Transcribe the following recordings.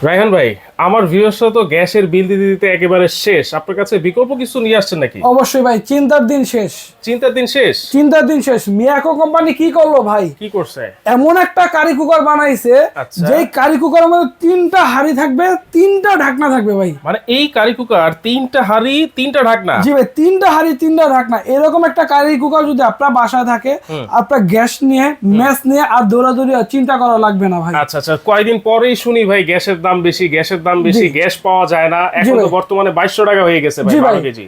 রায়হান ভাই, আমার ভিউয়ার্সরা তো গ্যাসের বিল দিতে দিতে একেবারে শেষ। আপনার কাছে বিকল্প কিছু নিয়ে আসছেন নাকি? অবশ্যই ভাই, চিন্তার দিন শেষ। চিন্তার দিন শেষ? চিন্তার দিন শেষ। মিয়াকো কোম্পানি কি করলো ভাই? কি করছে? এমন একটা কারি কুকার বানাইছে, আচ্ছা। যেই কারি কুকারের মধ্যে 3টা হাঁড়ি থাকবে, 3টা ঢাকনা থাকবে ভাই। মানে এই কারি কুকার 3টা হাঁড়ি 3টা ঢাকনা? জি ভাই, 3টা হাঁড়ি 3টা ঢাকনা। এরকম একটা কারি কুকার যদি আপনার বাসায় থাকে, আপনার গ্যাস নিয়ে ম্যাচ নিয়ে আর দৌড়াদৌড়ি আর চিন্তা করা লাগবে না ভাই। আচ্ছা আচ্ছা, কয়েকদিন পরেই শুনি ভাই গ্যাসের দাম বেশি, গ্যাসের দাম বেশি, গ্যাস পাওয়া যায় না। এখন তো বর্তমানে 2200 টাকা হয়ে গেছে ভাই 12 কেজি।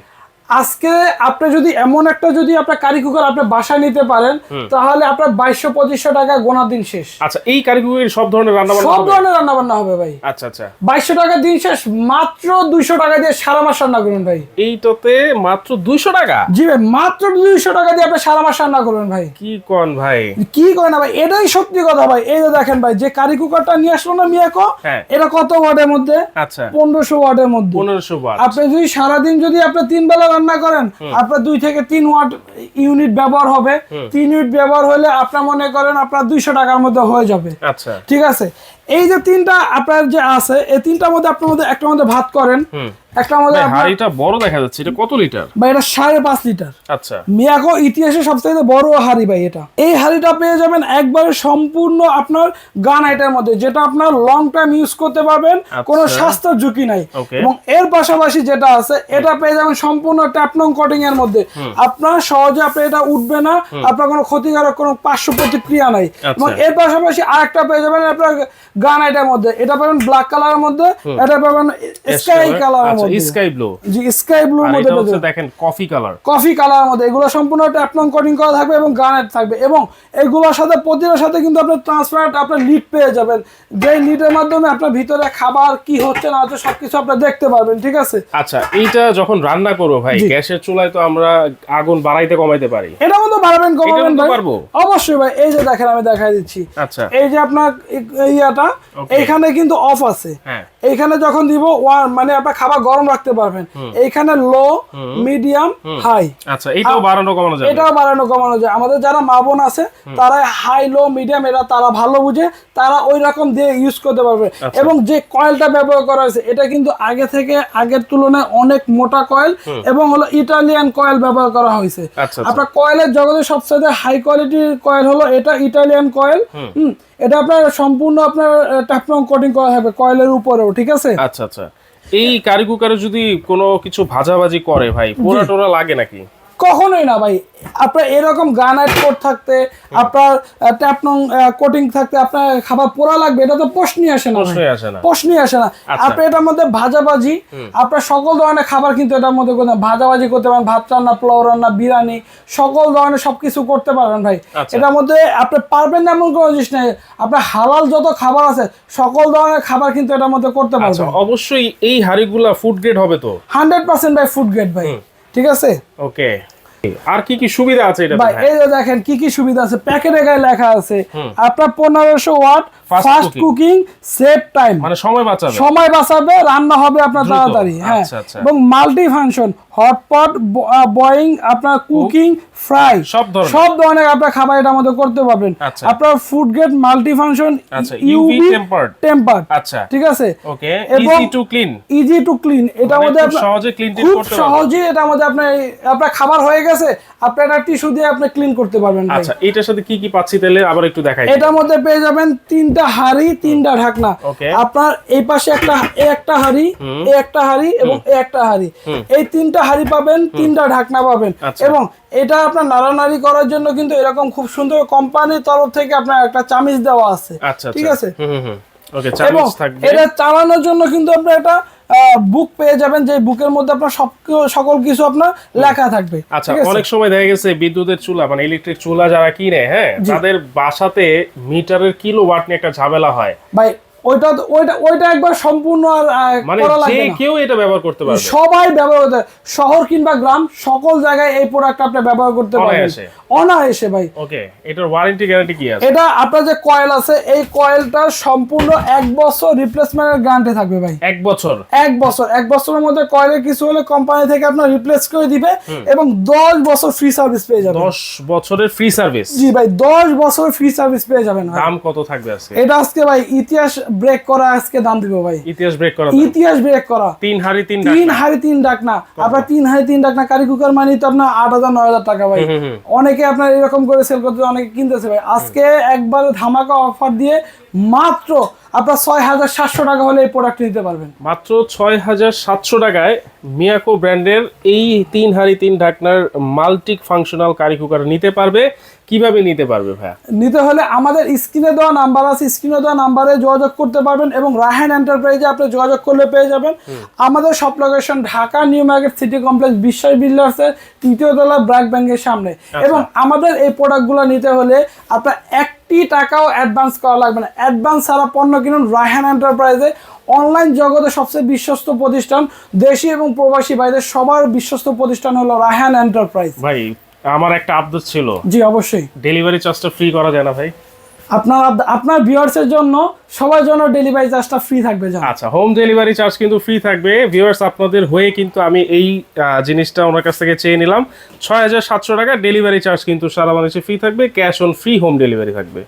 আজকে আপনি যদি এমন একটা আপনার কারি কুকার আপনি বাসায় নিতে পারেন, তাহলে আপনার 2200-2500 টাকা গোনা দিন শেষ। আচ্ছা, এই কারি কুকারে সব ধরনের রান্না বান্না সব হবে? ধরনের রান্না বান্না হবে ভাই। আচ্ছা আচ্ছা, 2200 টাকা দিন শেষ। মাত্র 200 টাকা দিয়ে সারা মাস রান্না করুন ভাই। এইটাতে মাত্র 200 টাকা? জি ভাই, মাত্র 200 টাকা দিয়ে আপনি সারা মাস রান্না করবেন ভাই। কি কোন ভাই? কি করেন না ভাই, এটাই সত্যি কথা ভাই। এই যে দেখেন ভাই, যে কারি কুকারটা নিয়ে আসলো না মিয়াকো, এটা কত ওয়াটের মধ্যে? আচ্ছা, 1500 ওয়াটের মধ্যে। 1500 ওয়াট। আপনি যদি সারাদিন যদি আপনি 3 বেলা রান্না করেন, আপনার 2 থেকে 3 ওয়াট ইউনিট ব্যবহার হবে। 3 ইউনিট ব্যবহার হলে আপনার মনে করেন আপনার 200 টাকার মধ্যে হয়ে যাবে। আচ্ছা, ঠিক আছে। এই যে 3টা আপনার যে আছে, এই 3টার মধ্যে আপনার মধ্যে একটার মধ্যে ভাত করেন, একটার মধ্যে হাঁড়িটা বড় দেখা যাচ্ছে। এটা কত লিটার? ভাই এটা 5.5 লিটার। আচ্ছা, মিয়াকো ইতিহাসে সবচেয়ে বড় হাঁড়ি ভাই এটা। এই হাঁড়িটা পেয়ে যাবেন একবারে সম্পূর্ণ আপনার গ্রানাইটের মধ্যে, যেটা আপনার লং টাইম ইউজ করতে পারবেন, কোনো স্বাস্থ্য ঝুঁকি নাই। এবং এর পাশাপাশি যেটা আছে, এটা পেয়ে যাবেন সম্পূর্ণ ট্যাপনং কোটিং এর মধ্যে। আপনার সহজে আপনি এটা উঠবে না, আপনার কোনো ক্ষতিকারক কোনো পার্শ্ব প্রতিক্রিয়া নাই। এবং এর পাশাপাশি আরেকটা পেয়ে যাবেন আপনার গ্রানাইটের মধ্যে, এটা পাবেন ব্ল্যাক কালারের মধ্যে, এটা পাবেন স্কাই কালারের মধ্যে। Sky blue? জি, স্কাই ব্লুর মধ্যে পেয়ে যাবেন। দেখেন কফি কালার, কফি কালারের মধ্যে। এগুলো সম্পূর্ণ ট্যাপনং কোটিং করা থাকবে এবং গ্রানাইট থাকবে। এবং এগুলোর সাথে প্রতিটার সাথে কিন্তু আপনি ট্রান্সপারেন্ট আপনার লিড পেয়ে যাবেন, যে লিডের মাধ্যমে আপনার ভিতরে খাবার কি হচ্ছে না হচ্ছে সবকিছু আপনি দেখতে পারবেন। ঠিক আছে। আচ্ছা, এইটা যখন রান্না করবো ভাই, গ্যাসের চুলায় তো আমরা আগুন বাড়াইতে কমাইতে পারি। এটা মতো বাড়াবেন কমাবেন ভাই? পারবো অবশ্যই ভাই। এই যে দেখেন, আমি দেখাই দিচ্ছি। আচ্ছা, এই যে আপনার ইয়াটা এইখানে কিন্তু অফ আছে। এইখানে যখন দিব মানে আপনার খাবার গরম রাখতে পারবেন। এইখানে লো, মিডিয়াম, হাই। আচ্ছা, এটাও বাড়ানো কমানো যায়? এটাও বাড়ানো কমানো যায়। আমাদের যারা মা বোন আছে, তারা হাই, লো, মিডিয়াম এটা তারা ভালো বুঝে, তারা ওই রকম দিয়ে ইউজ করতে পারবে। এবং যে কয়েলটা ব্যবহার করা হয়েছে, এটা কিন্তু আগের তুলনায় অনেক মোটা কয়েল এবং হলো ইটালিয়ান কয়েল ব্যবহার করা হয়েছে। আপনার কয়েলের জগতে সবচেয়ে হাই কোয়ালিটির কয়েল হলো এটা ইটালিয়ান কয়েল। এটা আপনার সম্পূর্ণ আপনার ট্যাপনং কোটিং করা হবে কয়েলের উপরেও। ঠিক আছে। আচ্ছা আচ্ছা, এই কারি কুকারে যদি কোনো কিছু ভাজাভাজি করে ভাই, পোড়া টোড়া লাগে নাকি? কখনোই না ভাই। আপনার এরকম গ্রানাইট কোট থাকতে, আপনার ট্যাপনং কোটিং থাকতে আপনার খাবার পোড়া লাগবে, এটা তো প্রশ্নই আসে না। প্রশ্নই আসে না। আপনি এটার মধ্যে ভাজাভাজি, আপনার সকল ধরনের খাবার কিন্তু এটার মধ্যে ভাজাভাজি করতে পারেন। ভাত রান্না, পোলাও রান্না, বিরিয়ানি, সকল ধরনের সবকিছু করতে পারবেন ভাই। এটার মধ্যে আপনি পারবেন না এমন কোনো জিনিস নেই। আপনার হালাল যত খাবার আছে, সকল ধরনের খাবার কিন্তু এটার মধ্যে করতে পারবেন। অবশ্যই এই হাঁড়িগুলা ফুড গ্রেড হবে তো? 100% ভাই ফুড গ্রেড ভাই। ঠিক আছে। ওকে, আর কি কি সুবিধা আছে এটা ভাই? এই যে দেখেন কি কি সুবিধা আছে, প্যাকেটে গায়ে লেখা আছে। আপনার 1500 watt fast cooking, save time, মানে সময় বাঁচাবে, রান্না হবে আপনার তাড়াতাড়ি। হ্যাঁ। এবং মাল্টি ফাংশন, হটপট, বয়িং, আপনার কুকিং, ফ্রাই, সব ধরনের আপনার খাবার এটার মধ্যে করতে পারবেন। আপনার food grade multi function, UV tempered. আচ্ছা, ঠিক আছে। Okay, easy to clean. এটার মধ্যে আপনি সহজে ক্লিন করতে পারবেন। সহজে এটার মধ্যে আপনার খাবার হয়ে গেছে, আপনি একটা টিস্যু দিয়ে আপনি ক্লিন করতে পারবেন। আচ্ছা, এটার সাথে কি কি পাচ্ছি তাহলে আবার একটু দেখাই। এটার মধ্যে পেয়ে যাবেন 3টা হাঁড়ি, 3টা ঢাকনা। আপনার এই পাশে একটা হাঁড়ি, একটা হাঁড়ি এবং একটা হাঁড়ি। এই 3টা হাঁড়ি পাবেন, 3টা ঢাকনা পাবেন। এবং এটা আপনার নাড়ানাড়ি করার জন্য কিন্তু এরকম খুব সুন্দর কোম্পানির তরফ থেকে আপনার একটা চামিচ দেওয়া আছে। ঠিক আছে। এবং এটা চালানোর জন্য কিন্তু আপনি একটা বুক পেয়ে যাবেন, যে বুকের মধ্যে আপনার সকল কিছু আপনার লেখা থাকবে। আচ্ছা, অনেক সময় দেখা গেছে বিদ্যুতের চুলা মানে ইলেকট্রিক চুলা যারা কিনে, হ্যাঁ, তাদের বাসাতে মিটারের কিলোওয়াট নিয়ে একটা ঝামেলা হয় ভাই। ওইটা একবার সম্পূর্ণ মানে যে কেউ এটা ব্যবহার করতে পারবে, সবাই ব্যবহার করতে, শহর কিংবা গ্রাম সকল জায়গায় এই প্রোডাক্ট আপনি ব্যবহার করতে পারবেন অনায়াসে ভাই। ওকে, এটার ওয়ারেন্টি গ্যারান্টি কি আছে? এটা আপনার যে কয়েল আছে, এই কয়েলটা সম্পূর্ণ 1 বছর রিপ্লেসমেন্টের গ্যারান্টি থাকবে ভাই। 1 বছর? 1 বছর। 1 বছরের মধ্যে কয়েলের কিছু হলে কোম্পানি থেকে আপনার রিপ্লেস করে দিবে এবং 10 বছর ফ্রি সার্ভিস পেয়ে যাবেন। 10 বছরের ফ্রি সার্ভিস? জি ভাই, 10 বছর ফ্রি সার্ভিস পেয়ে যাবেন। দাম কত থাকবে আজকে? এটা আজকে ভাই ইতিহাস ব্রেক করা আজকে দাম দিব ভাই, ইতিহাস ব্রেক করা ইতিহাস ব্রেক করা। 3 হাড়ি 3 তিন হাড়ি 3 ডাকনা, আপনার 3 হাড়ি 3 ডাকনা কারি কুকার মানে তো আপনার 8,000 9,000 টাকা ভাই। অনেকে আপনার এরকম করে সেল করতে, অনেকে কিনতেছে ভাই। আজকে একবার ধামাকা অফার দিয়ে মাত্র আপনার 6,700 টাকা হলে এই প্রোডাক্ট নিতে পারবেন। মাত্র 6,700 টাকায় মিয়াকো ব্র্যান্ডের এই 3 হাড়ি 3 ঢাকনার মাল্টি ফাংশনাল কারি কুকার নিতে পারবে। কিভাবে নিতে পারবে ভাইয়া? নিতে হলে আমাদের স্ক্রিনে দেওয়া নাম্বার আছে, স্ক্রিনে দেওয়া নাম্বারে যোগাযোগ করতে পারবেন এবং রায়হান এন্টারপ্রাইজে আপনি যোগাযোগ করলে পেয়ে যাবেন। আমাদের সব location Dhaka new market city complex বিশ্বাস বিল্ডার্সের 3য় তলা ব্র্যাক ব্যাংকের সামনে। এবং আমাদের এই প্রোডাক্টগুলো নিতে হলে আপনার 1 টাকাও অ্যাডভান্স করা লাগবে না। অ্যাডভান্স ছাড়া পণ্য কিনুন রায়হান এন্টারপ্রাইজে। অনলাইন জগতে সবচেয়ে বিশ্বস্ত প্রতিষ্ঠান, দেশি এবং প্রবাসী ভাইদের সবার বিশ্বস্ত প্রতিষ্ঠান হলো রায়হান এন্টারপ্রাইজ। ভাই আমার একটা আবদার ছিল। জি অবশ্যই। ডেলিভারি চার্জটা ফ্রি করা যায় না ভাই? আপনার ভিউয়ার্সের জন্য সবার জন্য ডেলিভারি চার্জটা ফ্রি থাকবে। আচ্ছা, হোম ডেলিভারি চার্জ কিন্তু ফ্রি থাকবে। ভিউয়ার্স আপনাদের হয়ে কিন্তু আমি এই জিনিসটা ওনার কাছ থেকে চেয়ে নিলাম। 6,700 টাকা ডেলিভারি চার্জ কিন্তু সারা বাংলাদেশে ফ্রি থাকবে, cash on free home delivery থাকবে।